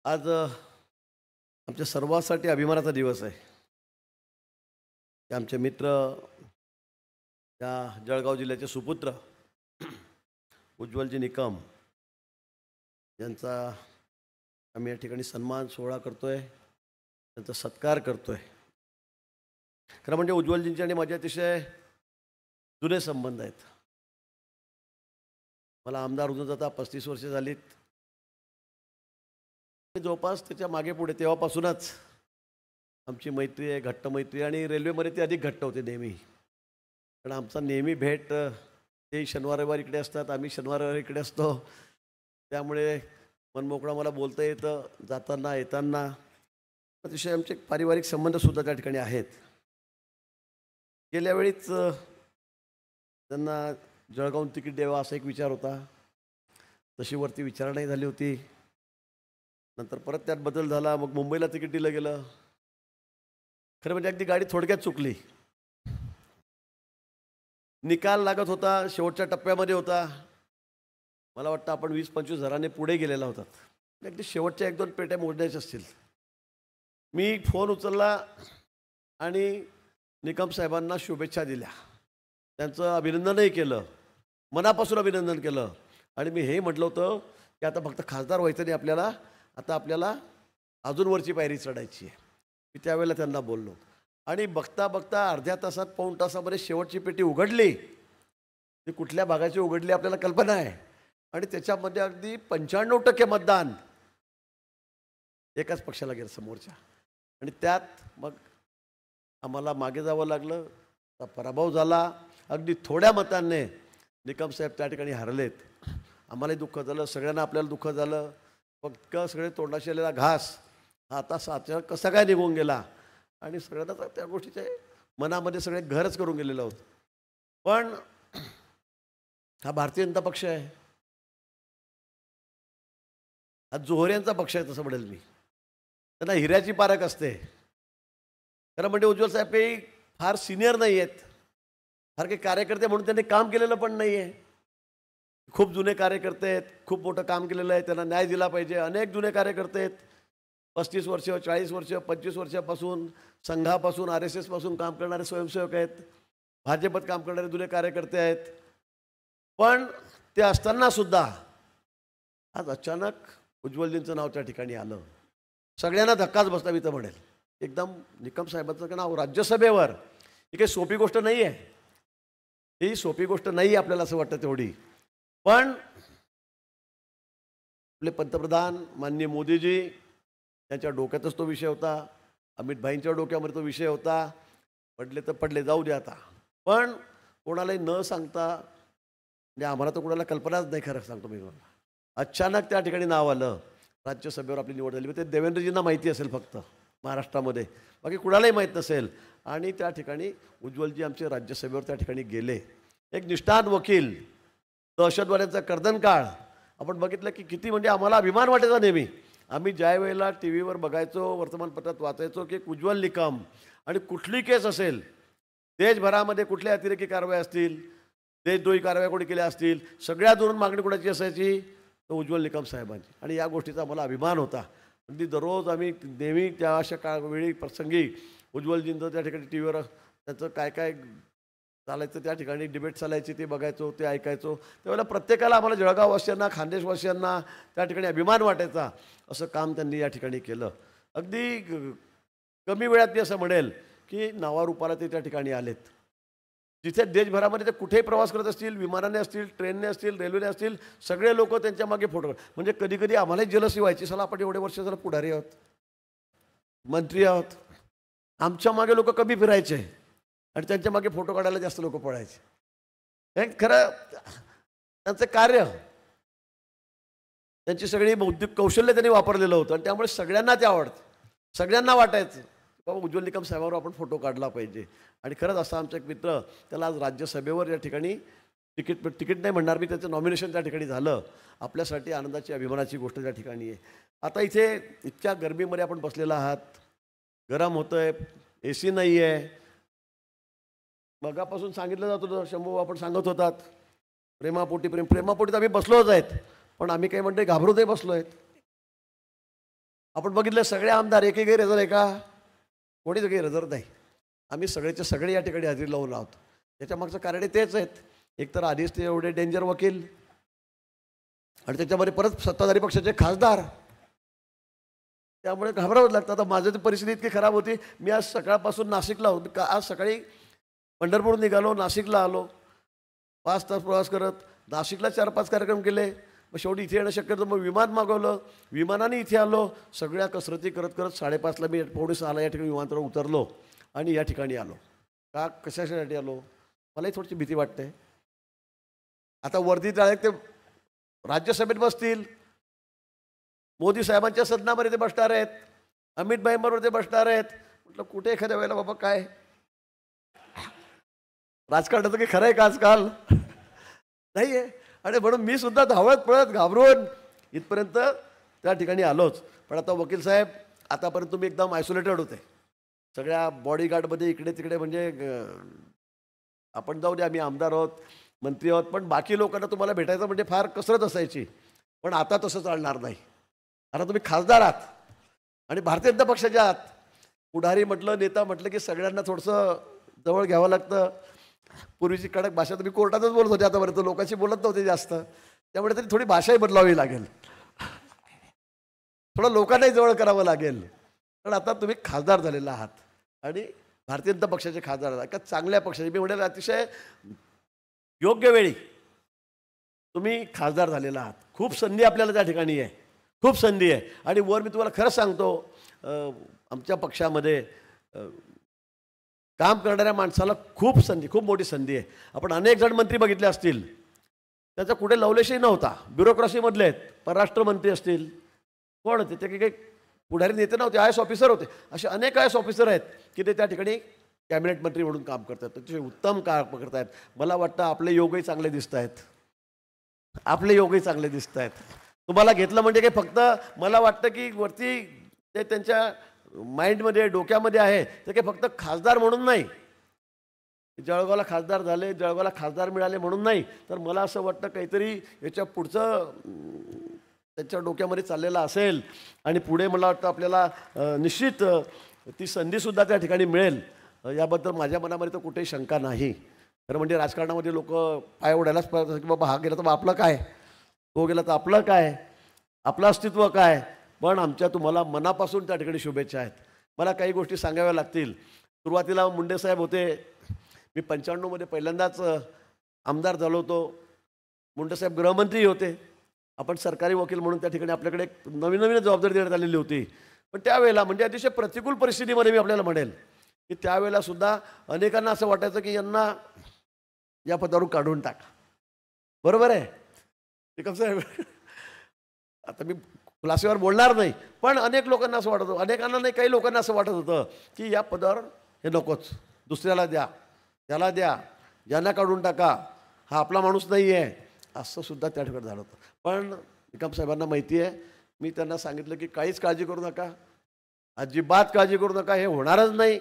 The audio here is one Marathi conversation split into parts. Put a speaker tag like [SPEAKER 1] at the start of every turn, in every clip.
[SPEAKER 1] आज आमच्या सर्वांसाठी अभिमानाचा दिवस आहे की आमचे मित्र त्या जळगाव जिल्ह्याचे सुपुत्र उज्ज्वलजी निकम यांचा आम्ही या ठिकाणी सन्मान सोहळा करतोय, त्यांचा सत्कार करतोय। खरं म्हणजे उज्ज्वलजींचे आणि माझे अतिशय जुने संबंध आहेत। मला आमदार होऊन जाता 35 वर्ष झालीत। जवळपास त्याच्या मागे पुढे तेव्हापासूनच आमची मैत्री आहे, घट्ट मैत्री, आणि रेल्वेमध्ये ती अधिक घट्ट होते नेहमी। कारण आमचा नेहमी भेट ते शनिवार रविवार इकडे असतात, आम्ही शनिवार रविवार इकडे असतो, त्यामुळे मनमोकळा मला बोलता येतं जाताना येताना। अतिशय आमचे पारिवारिक संबंधसुद्धा त्या ठिकाणी आहेत। गेल्या वेळीच त्यांना जळगावून तिकीट द्यावं असा एक विचार होता, तशी वरती विचारणा झाली होती। नंतर परत त्यात बदल झाला, मग मुंबईला तिकीट दिलं गेलं। खरं म्हणजे अगदी गाडी थोडक्यात चुकली। निकाल लागत होता, शेवटच्या टप्प्यामध्ये होता। मला वाटतं आपण 20-25 हजाराने पुढे गेलेला होता, अगदी शेवटच्या 1-2 पेट्या मोडण्याच्या असतील। मी फोन उचलला आणि निकम साहेबांना शुभेच्छा दिल्या, त्यांचं अभिनंदनही केलं, मनापासून अभिनंदन केलं। आणि मी हे म्हटलं होतं की आता फक्त खासदार व्हायचं नाही आपल्याला, आता आपल्याला अजून वरची पायरी चढायची आहे। मी त्यावेळेला त्यांना बोललो, आणि बघता बघता अर्ध्या तासात पाऊण तासामध्ये शेवटची पेटी उघडली। ती कुठल्या भागाची उघडली आपल्याला कल्पना आहे, आणि त्याच्यामध्ये अगदी 95% मतदान एकाच पक्षाला गेलं, समोरच्या। आणि त्यात मग आम्हाला मागे जावं लागलं, पराभव झाला। अगदी थोड्या मतांनी निकम साहेब त्या ठिकाणी हरलेत। आम्हालाही दुःख झालं, सगळ्यांना आपल्याला दुःख झालं। फक्त सगळे तोंडाशी आलेला घास हा आता अचानक कसा काय निघून गेला, आणि सगळ्यांना त्या गोष्टीचे मनामध्ये सगळे घरच करून गेलेलं होतं। पण हा भारतीय जनता पक्ष आहे, हा जोहऱ्यांचा पक्ष आहे तसं म्हणेल मी। त्यांना हिऱ्याची पारख असते। खरं म्हणजे उज्ज्वल साहेब काही फार सिनियर नाही आहेत, फार काही कार्यकर्ते म्हणून त्यांनी काम केलेलं पण नाही आहे। खूप जुने कार्यकर्ते आहेत, खूप मोठं काम केलेलं आहे, त्यांना न्याय दिला पाहिजे। अनेक जुने कार्यकर्ते आहेत, 35 वर्ष 40 वर्ष 25 वर्षापासून संघापासून RSS पासून काम करणारे स्वयंसेवक आहेत, भाजपत काम करणारे जुने कार्यकर्ते आहेत। पण ते असतानासुद्धा आज अचानक उज्ज्वलजींचं नाव त्या ठिकाणी आलं, सगळ्यांना धक्काच बसला मी तर म्हणेल। एकदम निकम साहेबांचं नाव राज्यसभेवर, ही काही सोपी गोष्ट नाही आहे, ही सोपी गोष्ट नाही आपल्याला असं वाटतं तेवढी। पण आपले पंतप्रधान माननीय मोदीजी त्यांच्या डोक्यातच तो विषय होता, अमित भाईंच्या डोक्यामध्ये तो विषय होता। पडले तर पडले, जाऊ दे आता। पण कोणालाही न सांगता, म्हणजे आम्हाला तर कोणाला कल्पनाच नाही, खरं सांगतो मी तुम्हाला, अचानक त्या ठिकाणी नाव आलं, राज्यसभेवर आपली निवड झाली। ते देवेंद्रजींना माहिती असेल फक्त महाराष्ट्रामध्ये, बाकी कुणालाही माहीत नसेल। आणि त्या ठिकाणी उज्ज्वलजी आमचे राज्यसभेवर त्या ठिकाणी गेले। एक निष्ठावंत वकील, दहशतवाद्यांचा कर्दनकाळ आपण बघितलं की किती, म्हणजे आम्हाला अभिमान वाटायचा नेहमी। आम्ही ज्या वेळेला टी व्हीवर बघायचो, वर्तमानपत्रात वाचायचो की उज्ज्वल निकम, आणि कुठली केस असेल, देशभरामध्ये कुठल्या अतिरेकी कारवाई असतील, देशद्रोही कारवाया कोणी केल्या असतील, सगळ्या दुरून मागणी कोणाची असायची, तर उज्ज्वल निकम साहेबांची। आणि या गोष्टीचा मला अभिमान होता। अगदी दररोज आम्ही नेहमी त्या अशा वेळी प्रसंगी उज्ज्वलजींचं त्या ठिकाणी टी व्हीवर त्याचं काय काय चालायचं, त्या ठिकाणी डिबेट चालायची, ते बघायचो, ते ऐकायचो। त्यावेळेला प्रत्येकाला आम्हाला जळगाववासियांना, खानदेशवासियांना त्या ठिकाणी अभिमान वाटायचा। असं काम त्यांनी या ठिकाणी केलं। अगदी कमी वेळात मी असं म्हणेल की नावारूपाला ते त्या ठिकाणी आलेत। जिथे देशभरामध्ये ते कुठेही प्रवास करत असतील, विमानाने असतील, ट्रेनने असतील, रेल्वेने असतील, सगळे लोक त्यांच्या मागे फोटो, म्हणजे कधी कधी आम्हालाही जलसी व्हायची, साला आपण एवढे वर्ष झालं पुढारी आहोत, मंत्री आहोत, आमच्या मागे लोक कमी फिरायचे आणि त्यांच्या मागे फोटो काढायला जास्त लोक पळायचे। हे खरं त्यांचं कार्य, त्यांची सगळी बौद्धिक कौशल्य त्यांनी वापरलेलं होतं, आणि त्यामुळे सगळ्यांना ते आवडतं, सगळ्यांना वाटायचं बाबा उज्ज्वल निकम साहेबांवर आपण फोटो काढला पाहिजे। आणि खरंच असा आमचा एक मित्र, त्याला आज राज्यसभेवर या ठिकाणी तिकीट नाही म्हणणार मी, त्याचं नॉमिनेशन त्या ठिकाणी झालं। आपल्यासाठी आनंदाची, अभिमानाची गोष्ट त्या ठिकाणी आहे। आता इथे इतक्या गरमीमध्ये आपण बसलेला आहात, गरम होतंय, AC नाही आहे। मगापासून सांगितलं जात होतं, शंभू आपण सांगत होतात प्रेमापोटी, प्रेमापोटी तर आम्ही बसलोच आहेत, पण आम्ही काही म्हणते घाबरूनही बसलो आहेत। आपण बघितलं सगळे आमदार एकही गैरहजर आहे का? कोणीच गैरहजर नाही. आम्ही सगळेचे सगळे या ठिकाणी हजेरी लावून आहोत. त्याच्या मागचं कारण तेच आहेत. एकतर आधीच ते एवढे डेंजर वकील आणि त्याच्यामध्ये परत सत्ताधारी पक्षाचे खासदार, त्यामुळे घाबरावंच लागतं. आता माझं परिस्थिती इतकी खराब होती, मी आज सकाळपासून नाशिकला होतो. आज सकाळी पंढरपूर निघालो, नाशिकला आलो, 5 तास प्रवास करत नाशिकला 4-5 कार्यक्रम केले. मग शेवटी इथे येणं शक्य होतं, मग विमान मागवलं, विमानाने इथे आलो. सगळ्या कसरती करत करत 5:30ला मी 5:45ला या ठिकाणी विमानतळावर उतरलो आणि या ठिकाणी आलो. का कशासाठी आलो? मलाही थोडीशी भीती वाटते. आता वर्दी डायरेक्ट ते राज्यसभेत बसतील, मोदी साहेबांच्या सदनामध्ये ते बसणार आहेत, अमित भाईंबरोबर ते बसणार आहेत. म्हटलं कुठे एखाद्या वेळेला बाबा काय राजकारणाचं काही खरं आहे का आजकाल? नाही आहे. आणि म्हणून मी सुद्धा धावत पळत घाबरून इथपर्यंत त्या ठिकाणी आलोच. पण आता वकील साहेब, आतापर्यंत तुम्ही एकदम आयसोलेटेड होते सगळ्या बॉडीगार्डमध्ये, इकडे तिकडे. म्हणजे आपण जाऊ दे, आम्ही आमदार आहोत, मंत्री आहोत, पण बाकी लोकांना तुम्हाला भेटायचं म्हणजे फार कसरत असायची. पण आता तसं चालणार नाही. आता तुम्ही खासदार आहात आणि भारतीय जनता पक्षाचे आहात. पुढारी म्हटलं, नेता म्हटलं की सगळ्यांना थोडंसं जवळ घ्यावं लागतं. पूर्वीची कडक भाषा तुम्ही कोर्टातच बोलत होते, आतापर्यंत लोकांशी बोलत नव्हते जास्त, त्यामुळे तरी थोडी भाषाही बदलावी लागेल, थोडं लोकांनाही जवळ करावं लागेल. पण आता तुम्ही खासदार झालेला आहात आणि भारतीय जनता पक्षाचे खासदार आहात, का चांगल्या पक्षाचे. मी म्हणेल अतिशय योग्य वेळी तुम्ही खासदार झालेला आहात. खूप संधी आपल्याला त्या ठिकाणी आहे, खूप संधी आहे. आणि वर मी तुम्हाला खरं सांगतो, आमच्या पक्षामध्ये काम करणाऱ्या माणसाला खूप संधी, खूप मोठी संधी आहे. आपण अनेक जण मंत्री बघितले असतील, त्याचा कुठे लवलेशही नव्हता, ब्युरोक्रसीमधले आहेत. परराष्ट्र मंत्री असतील, कोण होते ते, काही पुढारी नेते नव्हते, IAS ऑफिसर होते. असे अनेक IAS ऑफिसर आहेत की ते त्या ठिकाणी कॅबिनेट मंत्री म्हणून काम करतात. त्याचे उत्तम काम करत आहेत. मला वाटतं आपले योगही चांगले दिसत आहेत, आपले योगही चांगले दिसत आहेत. तुम्हाला घेतलं म्हणजे काही फक्त मला वाटतं की वरती ते त्यांच्या माइंडमध्ये, डोक्यामध्ये आहे, ते काही फक्त खासदार म्हणून नाही, जळगावला खासदार झाले, जळगावला खासदार मिळाले म्हणून नाही, तर मला असं वाटतं काहीतरी याच्या पुढचं त्यांच्या डोक्यामध्ये चाललेलं असेल. आणि पुढे मला वाटतं आपल्याला निश्चित ती संधीसुद्धा त्या ठिकाणी मिळेल, याबद्दल माझ्या मनामध्ये तर कुठेही शंका नाही. खरं म्हणजे राजकारणामध्ये लोक पाय ओढायलाच पाहतात की बाबा हा गेला तर आपलं काय, तो गेला तर आपलं काय, आपलं अस्तित्व काय. पण आमच्या तुम्हाला मनापासून त्या ठिकाणी शुभेच्छा आहेत. मला काही गोष्टी सांगाव्या लागतील. सुरुवातीला मुंडे साहेब होते, मी 95मध्ये पहिल्यांदाच आमदार झालो होतो. मुंडे साहेब गृहमंत्री होते. आपण सरकारी वकील म्हणून त्या ठिकाणी आपल्याकडे एक नवीन जबाबदारी देण्यात आलेली होती. पण त्यावेळेला म्हणजे अतिशय प्रतिकूल परिस्थितीमध्ये मी आपल्याला म्हणेल की त्यावेळेला सुद्धा अनेकांना असं वाटायचं की यांना या पदावरून काढून टाका. बरोबर आहे निकम साहेब? आता मी खुलासेवर बोलणार नाही, पण अनेक लोकांना असं वाटत होतं, अनेकांना नाही, काही लोकांना असं वाटत होतं की या पदावर हे नकोच, दुसऱ्याला द्या, त्याला द्या, ज्यांना काढून टाका, हा आपला माणूस नाही आहे, असं सुद्धा त्या ठिकाणी झालं होतं. पण निकम साहेबांना माहिती आहे, मी त्यांना सांगितलं की काहीच काळजी करू नका, अजिबात काळजी करू नका, हे होणारच नाही.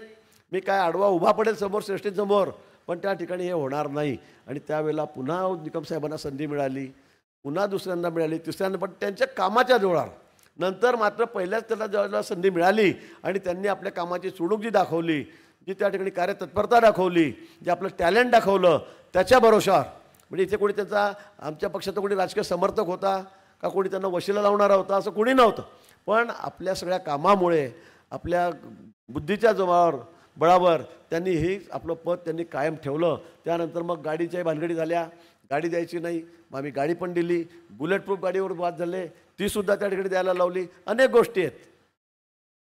[SPEAKER 1] मी काय आडवा उभा पडेल समोर श्रेष्ठींसमोर, पण त्या ठिकाणी हे होणार नाही. आणि त्यावेळेला पुन्हा निकम साहेबांना संधी मिळाली, पुन्हा दुसऱ्यांदा मिळाली, तिसऱ्यांदा, पण त्यांच्या कामाच्या जोरावर. नंतर मात्र पहिल्याच त्यांना ज्यावेळेला संधी मिळाली आणि त्यांनी आपल्या कामाची चुणूक जी दाखवली, जी त्या ठिकाणी कार्यतत्परता दाखवली, जे आपलं टॅलेंट दाखवलं, त्याच्या भरोशावर, म्हणजे इथे कोणी त्यांचा आमच्या पक्षाचा कोणी राजकीय समर्थक होता का कोणी त्यांना वशिला लावणारा होता असं कोणी नव्हतं. पण आपल्या सगळ्या कामामुळे, आपल्या बुद्धीच्या जोरावर, बळावर त्यांनी हे आपलं पद त्यांनी कायम ठेवलं. त्यानंतर मग गाडीच्याही भानगडी झाल्या, गाडी द्यायची नाही, मग आम्ही गाडी पण दिली, बुलेट प्रूफ गाडीवर वाद झाले, तीसुद्धा त्या ठिकाणी द्यायला लावली. अनेक गोष्टी आहेत,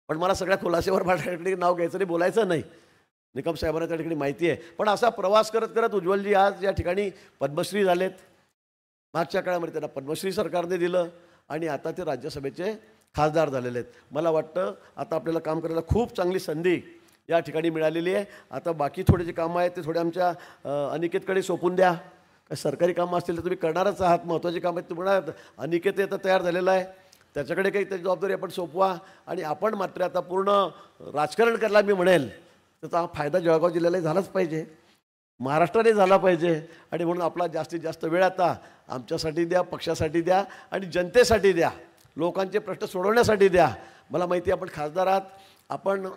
[SPEAKER 1] पण मला सगळ्या खुलासेवर माझ्याकडे नाव घ्यायचं नाही, बोलायचं नाही. निकम साहेबांना त्या ठिकाणी माहिती आहे. पण असा प्रवास करत करत उज्ज्वलजी आज या ठिकाणी पद्मश्री झालेत. मागच्या काळामध्ये त्यांना पद्मश्री सरकारने दिलं आणि आता ते राज्यसभेचे खासदार झालेले आहेत. मला वाटतं आता आपल्याला काम करायला खूप चांगली संधी या ठिकाणी मिळालेली आहे. आता बाकी थोडे जे कामं आहेत ते थोडे आमच्या अनिकेतकडे सोपून द्या. काय सरकारी कामं असतील तर तुम्ही करणारच आहात, महत्त्वाची कामं आहेत तुम्हाला. अनिकेत आता तयार झालेला आहे, त्याच्याकडे काही त्याची जबाबदारी आपण सोपवा. आणि आपण मात्र आता पूर्ण राजकारण करायला मी म्हणेल त्याचा हा फायदा जळगाव जिल्ह्यालाही झालाच पाहिजे, महाराष्ट्राने झाला पाहिजे. आणि म्हणून आपला जास्तीत जास्त वेळ आता आमच्यासाठी द्या, पक्षासाठी द्या आणि जनतेसाठी द्या, लोकांचे प्रश्न सोडवण्यासाठी द्या. मला माहिती आहे आपण खासदार आहात, आपण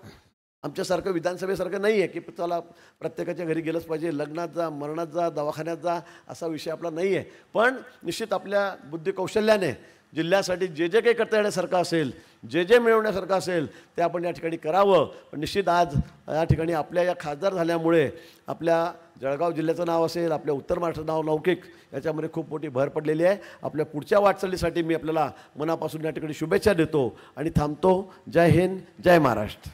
[SPEAKER 1] आमच्यासारखं विधानसभेसारखं नाही आहे की चला प्रत्येकाच्या घरी गेलंच पाहिजे, लग्नात जा, मरणात जा, दवाखान्यात जा, असा विषय आपला नाही आहे. पण निश्चित आपल्या बुद्धिकौशल्याने जिल्ह्यासाठी जे जे काही करता येण्यासारखं असेल, जे जे मिळवण्यासारखं असेल ते आपण या ठिकाणी करावं. पण निश्चित आज या ठिकाणी आपल्या या खासदार झाल्यामुळे आपल्या जळगाव जिल्ह्याचं नाव असेल, आपल्या उत्तर महाराष्ट्राचं नाव लौकिक, याच्यामध्ये खूप मोठी भर पडलेली आहे. आपल्या पुढच्या वाटचालीसाठी मी आपल्याला मनापासून या ठिकाणी शुभेच्छा देतो आणि थांबतो. जय हिंद, जय महाराष्ट्र.